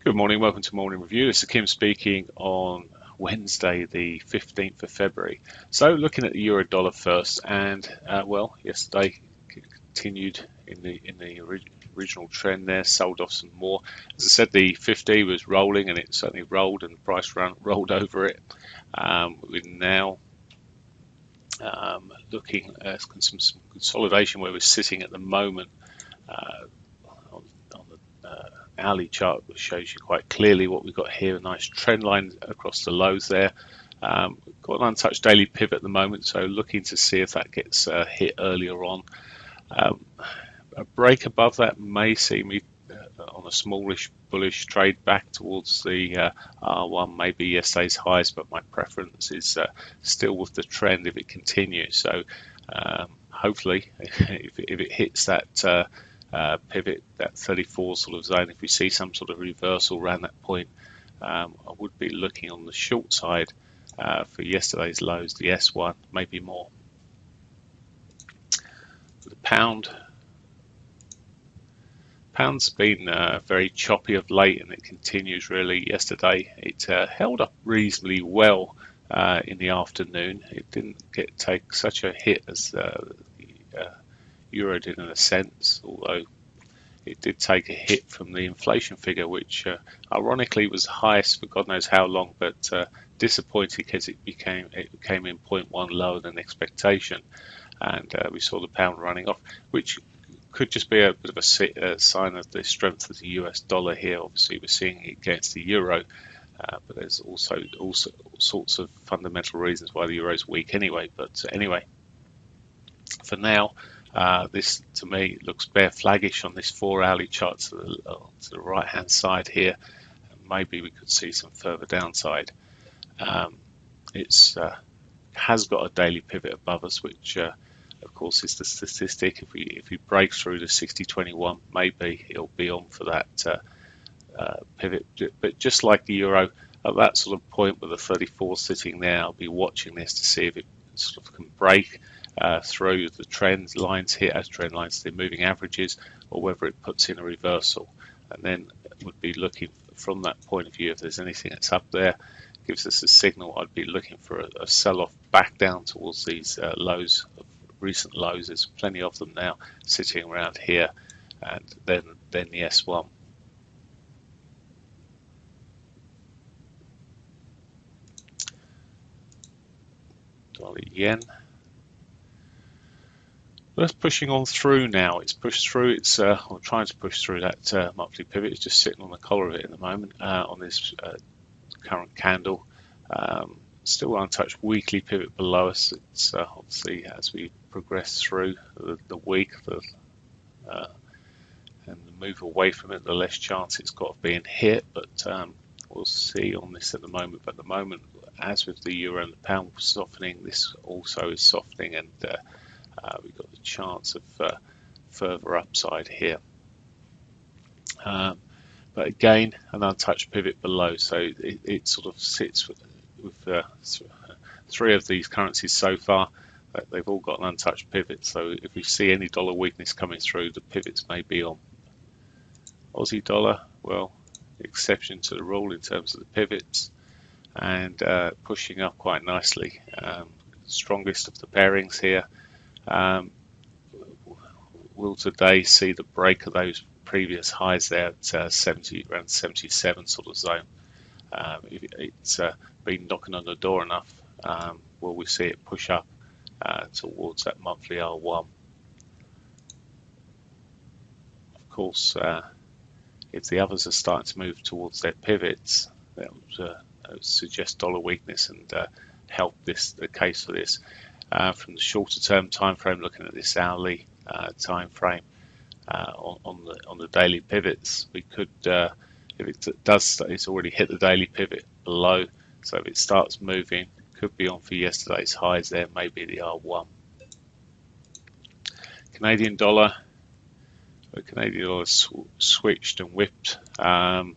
Good morning, welcome to Morning Review. This is Kim speaking on Wednesday, the 15th of February. So, looking at the euro dollar first, and yesterday continued in the original trend there, sold off some more. As I said, the 50 was rolling, and it certainly rolled, and the price rolled over it. We're now looking at some consolidation where we're sitting at the moment. On the hourly chart, which shows you quite clearly what we've got here, a nice trend line across the lows there. We've got an untouched daily pivot at the moment, so looking to see if that gets hit earlier on. A break above that may see me on a smallish bullish trade back towards the R1, maybe yesterday's highs, but my preference is still with the trend if it continues. So hopefully if it hits that pivot, that 34 sort of zone, if we see some sort of reversal around that point, I would be looking on the short side for yesterday's lows, the S1, maybe more. For the pound's been very choppy of late, and it continues really. Yesterday it held up reasonably well in the afternoon. It didn't take such a hit as the euro did in a sense, although it did take a hit from the inflation figure, which ironically was the highest for God knows how long, but disappointing because it came in 0.1 lower than expectation, and we saw the pound running off, which could just be a bit of a sign of the strength of the US dollar here. Obviously, we're seeing it against the euro, but there's also all sorts of fundamental reasons why the euro is weak anyway. But anyway, for now, this to me looks bear flaggish on this 4-hourly chart to the right hand side here. Maybe we could see some further downside. It's has got a daily pivot above us, which of course is the statistic. If we break through the 60.21, maybe it'll be on for that pivot. But just like the euro, at that sort of point with the 34 sitting there, I'll be watching this to see if it sort of can break through the trend lines here, as trend lines, the moving averages, or whether it puts in a reversal. And then would be looking from that point of view, if there's anything that's up there, gives us a signal. I'd be looking for a sell-off back down towards these lows, recent lows. There's plenty of them now sitting around here, and then the S1. Dollar yen. That's pushing on through now. It's pushed through. It's trying to push through that monthly pivot. It's just sitting on the collar of it at the moment on this current candle. Still untouched weekly pivot below us. It's obviously as we progress through the week and the move away from it, the less chance it's got of being hit. But we'll see on this at the moment. But at the moment, as with the euro and the pound softening, this also is softening, and we've got the chance of further upside here. But again, an untouched pivot below, so it sort of sits with 3 of these currencies so far. They've all got an untouched pivot, so if we see any dollar weakness coming through, the pivots may be on. Aussie dollar, well, exception to the rule in terms of the pivots, and pushing up quite nicely. Strongest of the pairings here. Will today see the break of those previous highs there at around 77 sort of zone. If it's been knocking on the door enough, will we see it push up towards that monthly R1? Of course, if the others are starting to move towards their pivots, that would suggest dollar weakness and help the case for this. From the shorter term time frame, looking at this hourly time frame on the daily pivots, we could, if it does, it's already hit the daily pivot below, so if it starts moving, could be on for yesterday's highs there, maybe the R1. Canadian dollar, the Canadian dollar switched and whipped, and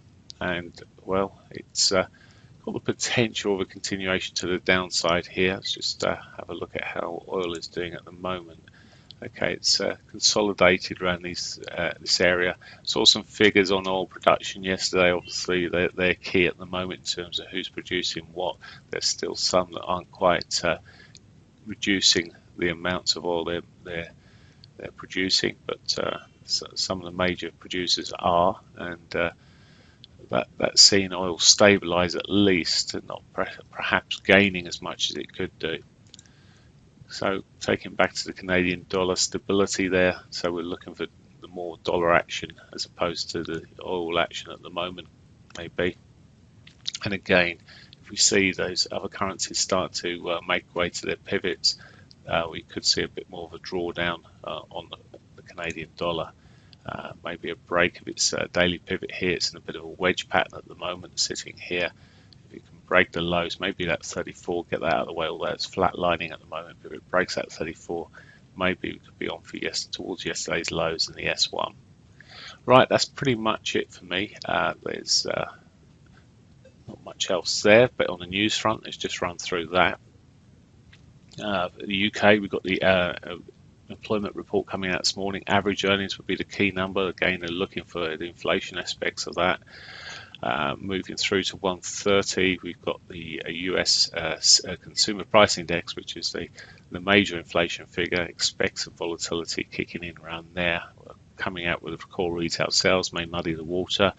well, it's got the potential of a continuation to the downside here. Let's just have a look at how oil is doing at the moment. Okay, it's consolidated around this area. Saw some figures on oil production yesterday. Obviously, they're key at the moment in terms of who's producing what. There's still some that aren't quite reducing the amounts of oil they're producing, but some of the major producers are, and that's seen oil stabilise at least, and not perhaps gaining as much as it could do. So taking back to the Canadian dollar, stability there. So we're looking for the more dollar action as opposed to the oil action at the moment, maybe. And again, if we see those other currencies start to make way to their pivots, we could see a bit more of a drawdown on the Canadian dollar. Maybe a break of its daily pivot here. It's in a bit of a wedge pattern at the moment, sitting here. If it can break the lows, maybe that 34, get that out of the way, although it's flatlining at the moment. If it breaks that 34, maybe we could be on for towards yesterday's lows in the S1. Right, that's pretty much it for me. There's not much else there, but on the news front, let's just run through that. The UK, we've got the employment report coming out this morning. Average earnings would be the key number. Again, they're looking for the inflation aspects of that. Moving through to 130, we've got the US consumer price index, which is the major inflation figure. Expect some volatility kicking in around there. Coming out with core retail sales may muddy the water,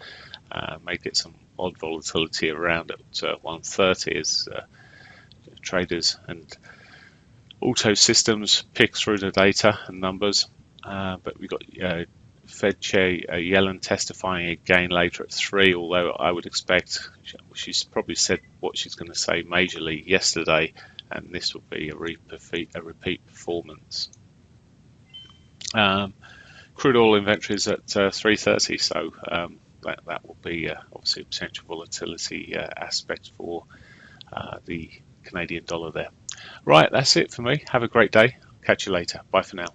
may get some odd volatility around at 130 as traders and auto systems pick through the data and numbers. But we've got Fed Chair Yellen testifying again later at 3, although I would expect she's probably said what she's going to say majorly yesterday, and this will be a repeat performance. Crude oil inventories at 330, so that will be obviously a potential volatility aspect for the Canadian dollar there. Right, that's it for me. Have a great day. Catch you later. Bye for now.